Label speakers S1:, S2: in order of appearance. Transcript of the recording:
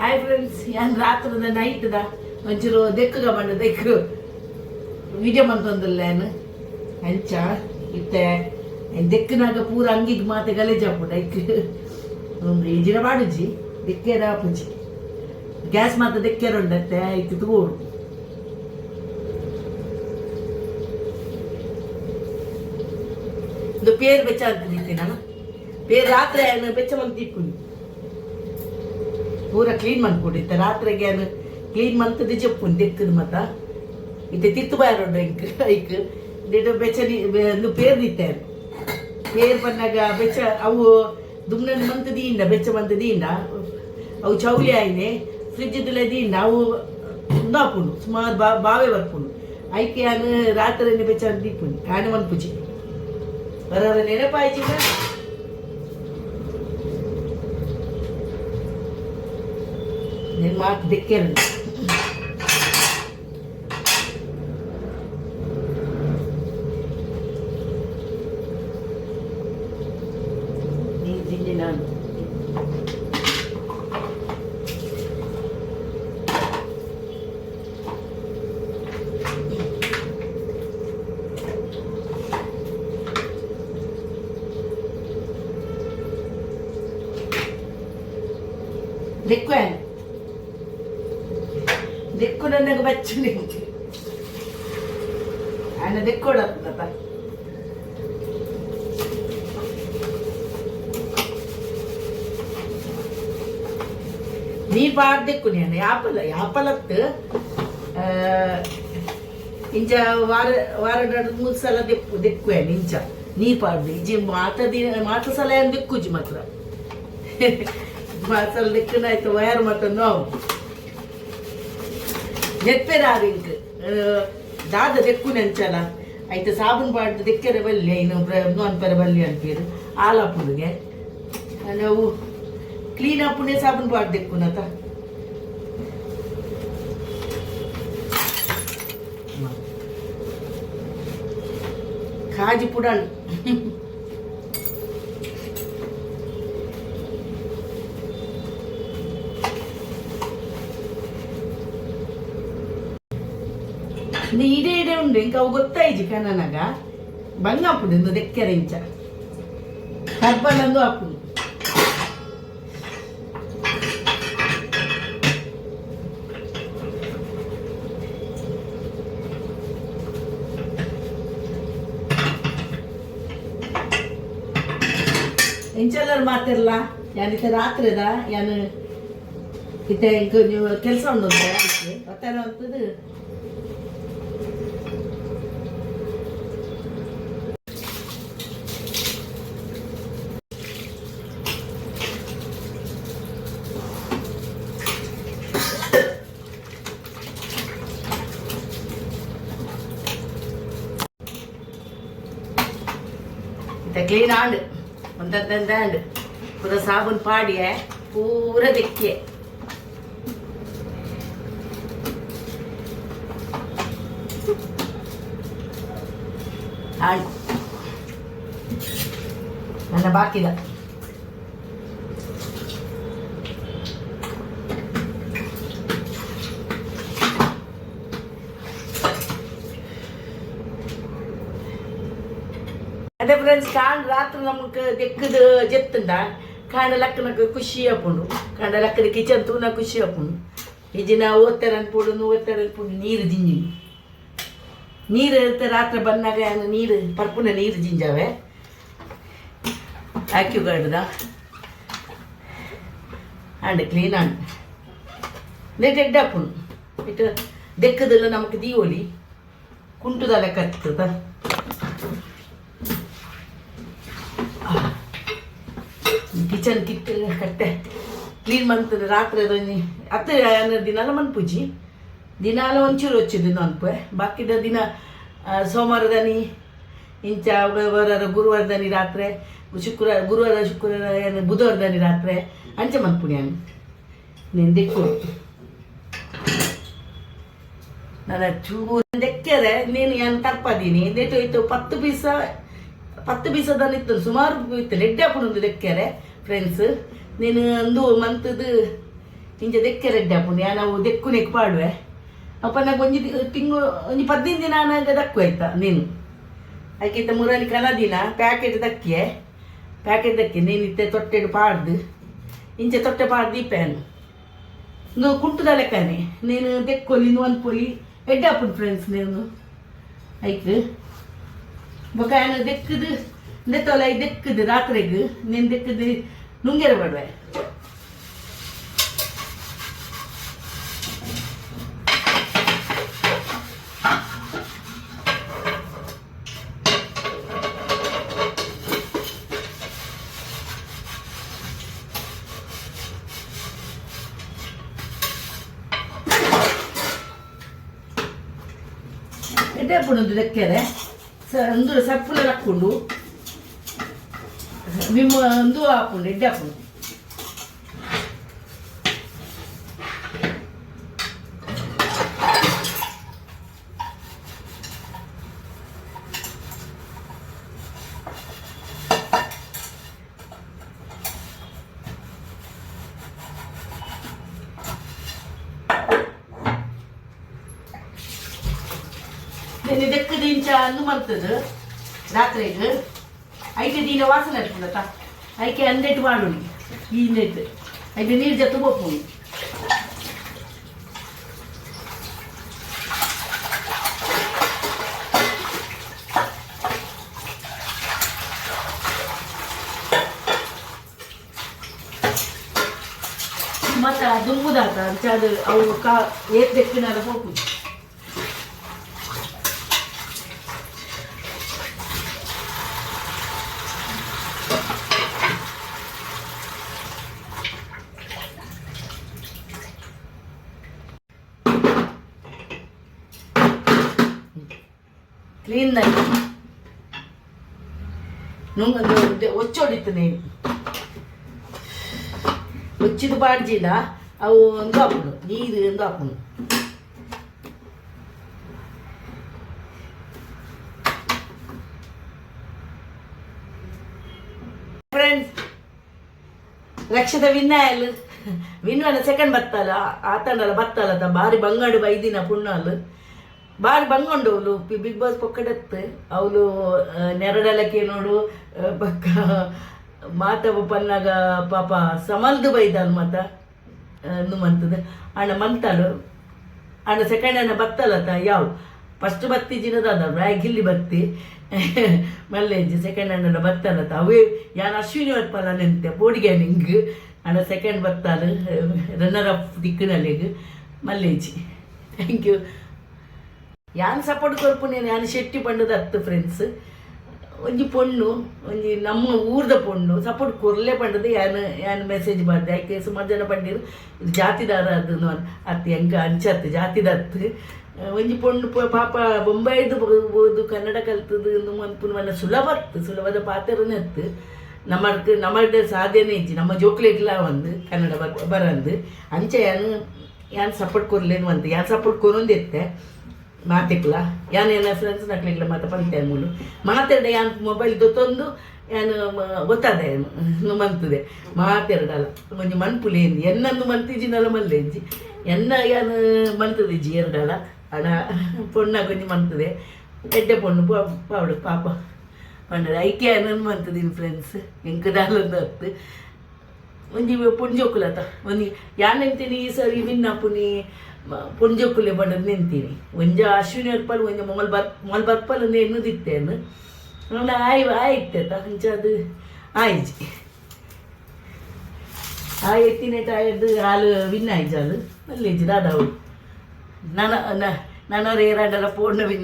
S1: hi friends, ಯಾನ್ ರಾತ್ರಿ ನೈಟ್ದ ಒಂಚೂರು ದೆಕ್ಕಗ ಬಂದು ದೆಕ್ಕು ವಿಡಿಯೋ ಮಂತೊಂದಿಲ್ಲ ಏನು ಅಂಚ ಇತ್ತೆ ದೆಕ್ಕನಾಗ ಪೂರ ಅಂಗಿಗೆ ಮಾತೆ ಗಲೇಜ್ ಹಾಕ್ಬಿಟ್ಟ ಐಕ್ ಒಂದು ಈಜಿನ ಬಾಡುಜಿ ದೆಕ್ಕೇರ ಪುಜಿ ಗ್ಯಾಸ್ ಮಾತ ದೆಕ್ಕೇರ ಉಂಡತ್ತೆ ಐಕ್ ತಗೋಡು ಇದು ಪೇರು ಬೆಚ್ಚ ಅಂತ ನಾನು ಪೇರು ರಾತ್ರಿ ಬೆಚ್ಚ ಮಂತ್ ತಿಕ್ಕೊಂಡು ಪೂರ ಕ್ಲೀನ್ ಮಾಡ್ಕೊಂಡಿತ್ತೆ ರಾತ್ರಿಗೆ ಅದು ಕ್ಲೀನ್ ಮಂತದ್ದು ಜಪ್ಪುಂಡು ತೆಕ್ಕದು ಮತ್ತ ಇತ್ತೆ ತಿತ್ತು ಬಾರೋಡು ಇಂಕ್ ಐಕ್ ಇಂದು ಬೆಚ್ಚ ಒಂದು ಪೇರು ದಿತ್ತೆ ಪೇರು ಬಂದಾಗ ಬೆಚ್ಚ ಅವು ದುಮ್ನ ಮಂತ್ ದೀಂಡ ಬೆಚ್ಚ ಮಂತ್ ದೀಂಡ ಅವು ಚೌಲಿ ಆಯ್ನೆ ಫ್ರಿಜ್ ದೀಂಡ ಅವು ಉಂದಾಪುಂಡು ಸುಮಾರು ಬಾವೆ ಬರ್ಪುಂಡು ಐಕೆ ಯಾನು ರಾತ್ರಿ ಬೆಚ್ಚ ಅಂತ ದಿಪ್ಪುಂಡು ಕಾಣೆ ಮನ್ಪುಜಿ ಬರೋರ ನೆನಪಾಯ್ಚಿನ నేను మాకు దెక్కాను దిండినాను దెక్కాను ದೆಕ್ಕು ನನಗೆ ಬಚ್ಚು ಅನ್ನ ದೆಕ್ಕೊಡತ್ತ ನೀ ಪಾಡ್ದೆಕ್ಕು ನಾನು ಯಾಪಲತ್ತು ಇಂಚ ವಾರ ಮೂರು ಸಲ ದೆಕ್ಕು ಇಂಚ ನೀ ಪಾಡ್ದು ಇಜಿ ಮಾತ ಸಲ ಏನು ದೆಕ್ಕುಜಿ ಮಾತ್ರ ಮಾತ ಸಲ ದೆಕ್ಕನಾಯ್ತು ವಯರ್ ಮಾತ್ರ ನೋವು ನೆಪ್ಪೆರಾರಿಂಕ್ ದಾದ ದೆಕ್ಕು ನೆಂಚಲ ಆಯ್ತು ಸಾಬೂನು ಪಾಡ್ದು ದೆಕ್ಕರೆ ಬಲ್ಲೆ ಇನ್ನು ಅನ್ಪರೆ ಬಲ್ಲೆ ಅಂತೀರು ಆಲಾಪುಡಿಗೆ ನಾವು ಕ್ಲೀನ್ ಆಪುಣೆ ಸಾಬೂನು ಪಾಡ್ದು ದೆಕ್ಕುನತ ಕಾಜಿ ಪುಡಾಣ್ ಇಡೇ ಉಂಡು ಇಂಕ ಅವು ಗೊತ್ತಾಯ್ಜಿ ಕಣ್ಣನಾಗ ಬಂಗ ಹಾಪುಡು ಇಂದು ದೆಕ್ಕೆರೆ ಇಂಚ ಕರ್ಬಲಂದು ಹಾಪುಡು ಇಂಚೆಲ್ಲರು ಮಾತಿರಲ್ಲ ಯಾನಿತ್ತೆ ರಾತ್ರಿದ ಯಾನು ಇತ್ತೆ ಇಂಕ ನೀವು ಕೆಲಸ ಉಂಡು ಒತ್ತಾರ ಅಂತದ್ದು ಕ್ಲೀನ್ ಆಂಡ್ ಒಂದಂದಾಂಡ್ ಪೂರ ಸಾಬೂನು ಪಾಡಿಯೆ ಪೂರ ದೆಕ್ಕೆ ಆಂಡ್ ನನ್ನ ಬಾಕಿದ ಅದೇ ಫ್ರೆಂಡ್ಸ್ ಕಾಂಡ್ ರಾತ್ರಿ ನಮಗೆ ದೆಕ್ಕದ ಜೆತ್ತಂಡ ಕಾಂಡ ಲಕ್ಕನಕ್ಕೆ ಖುಷಿ ಹಾಕೊಂಡು ಕಾಂಡ ಲಕ್ಕದ ಕಿಚನ್ ತೂನ ಖುಷಿ ಹಾಕೊಂಡು ಈಜಿನ ಓದ್ತಾರೆ ಅನ್ಪುಡು ನೀರು ಜಿಂಜಿ ನೀರು ಇರುತ್ತೆ ರಾತ್ರಿ ಬಂದಾಗ ನೀರು ಪರ್ಪುನ ನೀರು ಜಿಂಜಾವೆ ಹಾಕಿಗಡ್ದ ಅಂಡ್ ಕ್ಲೀನ್ ಅಂಡ್ ನೆಟ್ ಹಾಕೊಂಡು ಇಟ್ಟು ದೆಕ್ಕದೆಲ್ಲ ನಮಗೆ ದೀವೋಲಿ ಕುಂಟುದ ಲೆಕ್ಕ ಹತ್ತದ ಕಿಚನ್ ಕಿಟ್ ಕಟ್ಟೆ ಕ್ಲೀನ್ ಮಾಡ್ತದೆ ರಾತ್ರಿ ಅದೊಂದು ಅತ್ತೆ ದಿನಾಲ ಮನ್ಪುಜಿ ದಿನಾಲ ಒಂಚೂರು వచ్చింది ಅನ್ಪೆ ಬಾಕಿದ ದಿನ ಸೋಮವಾರದನಿ ಇಂಚ ಗುರುವಾರದನಿ ರಾತ್ರಿ ಶುಕ್ರವಾರ ಬುಧವಾರದನಿ ರಾತ್ರಿ ಅಂಚೆ ಮನ್ಪುಣಿ నేను దెక్కు ನನ್ನ ಚೂರು ದೆಕ್ಕರೆ ನೀನು ಏನು ತಪ್ಪದೀನಿ ದೇಟು ಇತ್ತು 10 ಪೀಸದಲ್ಲಿ ಇತ್ತು ಸುಮಾರು ಇತ್ತು ಲೆಡ್ಡೆ ಹಾಕೊಂಡು ದೆಕ್ಕರೆ ಫ್ರೆಂಡ್ಸ್ ನೀನು ಒಂದು ಮಂತದ್ದು ಇಂಚ ದೆಕ್ಕೆ ರೆಡ್ಡಿ ಹಾಪುಂಡು ನಾವು ದೆಕ್ಕು ನೆಕ್ ಪಾಡುವೆ ಅಪ್ಪ ನಂಗೆ ತಿಂಗಳು 15 ದಿನ ನನಗೆ ದಕ್ಕು ಆಯ್ತಾ ನೀನು ಅದಕ್ಕಿಂತ ಮುರಾನಿ ಕನದಿನ ಪ್ಯಾಕೆಟ್ ದಕ್ಕಿ ನೀನು ಇತ್ತೆ ತೊಟ್ಟೆಡು ಪಾಡ್ದು ಇಂಚೆ ತೊಟ್ಟೆ ಪಾಡ್ದು ದೀಪೇನು ಇಂದು ಕುಂಟುದ ಲೆಕ್ಕನೆ ನೀನು ದೆಕ್ಕೊಲಿ ಒಂದು ಪೊಲಿ ಎಡ್ಡೆ ಹಾಪುಂಡು ಫ್ರೆಂಡ್ಸ್ ನೀನು ಐಕ್ ಬೊಕ್ಕ ದೆಕ್ಕದು ನೆತ್ತೊಲ ದೆಕ್ಕದು ರಾತ್ರಿಗೆ ನೀನು ದೆಕ್ಕದು ನುಂಗೆರ ಬಡ್ವೆ ಎಡ್ಡೆ ಹಾಪುಂಡು ದೆಕ್ಕೆರೆ ಒಂದು ಸಪ್ಪುಲ ಹಾಕ್ಕೊಂಡು ನಿಮ್ಮ ಒಂದು ಹಾಕೊಂಡು ಎಡ್ಡೆ ಹಾಕೊಂಡು ಇದಕ್ಕೆ ಇಂಚ ಅಂದು ಮಾಡ್ತದೆ ರಾತ್ರಿಗೆ ಐಕೆ ದೀನ ವಾಸನೆ ಇರ್ತದಕ್ಕ ಐಕೆ ಅಂದೆಟ್ಟು ಮಾಡೋಣ ಈ ನೆಟ್ಟು ಐಕೆ ನೀರು ಜೊತೆ ಬೋಪು ಮತ್ತು ದುಂಬುದಾತ ಅಂತ ಅದು ಅವು ಏತ್ ಬೆಕ್ಕಿನಾರ ಹೋಗುದು ಕ್ಲೀನಾಗಿ ನುಂಗದು ಒಚ್ಚೊಡಿತು ನೀನು ಒಚ್ಚಿದು ಬಾಡ್ಜಿಲ್ಲ ಅವು ಒಂದು ಹಾಕೊಂಡು ನೀರು ಒಂದು ಹಾಕೊಂಡು ಫ್ರೆಂಡ್ಸ್ ಲಕ್ಷದ ವಿನ್ನಾಯಲ್ ವಿನ್ವನ ಸೆಕೆಂಡ್ ಬತ್ತಲ್ಲ ಆತಂಡಲ್ಲ ಬತ್ತಲ್ಲ ಬಾರಿ ಬಂಗಾಡು ಬೈದಿನ ಪುಣ್ಣಲ್ ಬಾರಿ ಬಂಗೊಂಡವಳು ಬಿಗ್ ಬಾಸ್ ಪೊಕ್ಕಡತ್ತು ಅವಳು ನೆರಡಲಕ್ಕೆ ನೋಡು ಪಕ್ಕ ಮಾತವ ಪನ್ನಾಗ ಪಾಪ ಸಮಲ್ದು ಬೈದಲ್ ಮತ ಮಂತದ ಅಣ್ಣ ಮಂತಾಳು ಅಣ್ಣ ಸೆಕೆಂಡ್ ಅಣ್ಣ ಬತ್ತಲ್ಲತ್ತ ಯಾವ ಫಸ್ಟ್ ಬತ್ತಿ ಜಿನದ ಗಿಲ್ಲಿ ಬತ್ತಿ ಮಲ್ಲೇಜ್ ಸೆಕೆಂಡ್ ಅಣ್ಣ ಬತ್ತಲ್ಲತ್ತ ಅವೇ ಯಾನು ಅಶ್ವಿನಿ ವರ್ಪಲ್ಲ ನೆಂತೆ ಬೋಡಿಗೆ ನಿಂಗ್ ಅಣ್ಣ ಸೆಕೆಂಡ್ ಬತ್ತಾಳು ರನ್ನರ್ ಅಪ್ ದಿಕ್ಕಿನಲ್ಲಿಗೆ ಮಲ್ಲೇಜಿ ಥ್ಯಾಂಕ್ ಯು ಯಾನ್ ಸಪೋರ್ಟ್ ಕೊರ್ಪುನೆ ಯಾನ್ ಶೆಟ್ಟಿ ಪಂಡದ ಹತ್ತು ಫ್ರೆಂಡ್ಸ್ ಒಂಜಿ ಪೊಣ್ಣು ಒಂಜಿ ನಮ್ಮ ಊರ್ದ ಪೊಣ್ಣು ಸಪೋರ್ಟ್ ಕೊರ್ಲೆ ಪಂಡದು ಯಾನ್ ಮೆಸೇಜ್ ಬರ್ದೆ ಆಯ್ಕೆ ಸುಮಾರು ಜನ ಪಂಡಿರು ಜಾತಿದಾರ ಅದು ಅತ್ತು ಹೆಂಗ ಅಂಚತ್ತು ಜಾತಿದತ್ತು ಒಂಜಿ ಪೊಣ್ಣು ಪಾಪ ಬೊಂಬೈದು ಬೋದು ಕನ್ನಡ ಕಲ್ತದು ಮನ್ಪುನ ಮನ ಸುಲಭದ ಪಾತ್ರನೇ ಹತ್ತು ನಮ್ಮದ ಸಾಧ್ಯನೇ ಇಜ್ಜಿ ನಮ್ಮ ಜೋಕ್ಲೆಗ್ಲ ಒಂದು ಕನ್ನಡ ಬರಂದು ಅಂಚೆ ಯಾನ್ ಸಪೋರ್ಟ್ ಕೊರ್ಲೇನು ಅಂತ ಯಾನ್ ಸಪೋರ್ಟ್ ಕೊರೊಂದಿತ್ತೆ ಮಾತಿಕ್ಲ ಯಾನೇನ ಫ್ರೆಂಡ್ಸ್ ನಕ್ಲಿಗ್ಲ ಮಾತ ಪಂತೆ ಮೂಲು ಮಾತಾಡ ಯಾನ್ ಮೊಬೈಲ್ ದೊತ್ತೊಂದು ಯಾನು ಗೊತ್ತಾದೆ ಮಂತದೆ ಮಾತೆರಡಲ್ಲ ಒಂಜಿ ಮನ್ಪುಲೇಂದಿ ಎನ್ನಂದು ಮಂತಿಜಿನಲ್ಲ ಮಲ್ಲೆಂಜಿ ಎನ್ನ ಯಾನು ಮಂತದಿಜ್ಜಿ ಎರಡಲ್ಲ ಹಣ ಪೊಣ್ಣಾಗ ಒಂಜಿ ಮಂತದೆ ಎಡ್ಡೆ ಪೊಣ್ಣು ಪಾವಡು ಪಾಪ ಪಂಡ ಐಕೆ ಅನ್ನನ್ನು ಮಂತದಿನ ಫ್ರೆಂಡ್ಸ್ ಎಂಕದಾಲೊಂದು ಹತ್ತು ಒಂಜಿ ಪುಂಜೋಕುಲತ ಒಂಜಿ ಯಾನ್ ನಿಂತೀನಿ ಈ ಸರಿ ವಿನ್ನಪ್ಪುನಿ ಪುಂಜೋಕುಲೆ ಬಂಡದು ನಿಂತೀನಿ ಒಂಜ ಅಶ್ವಿನಿ ವರ್ಪಲ್ ಒಂಜ ಮೊಲ್ ಬರ್ಪಲ್ ಎನ್ನು ದಿತ್ತೇನು ಆಯ್ತೇತ ಅಂಚ ಅದು ಆಯ್ಜಿ ಆ ಎತ್ತಿನ ಕಾಯದ್ದು ಹಾಲು ವಿನ್ ಆಯ್ಜಾಲು ಅಲ್ಲೇಜಿ ದಾದವಳು ನನವರ ಏರಾಡಲ ಪೂರ್ಣ ವಿನ್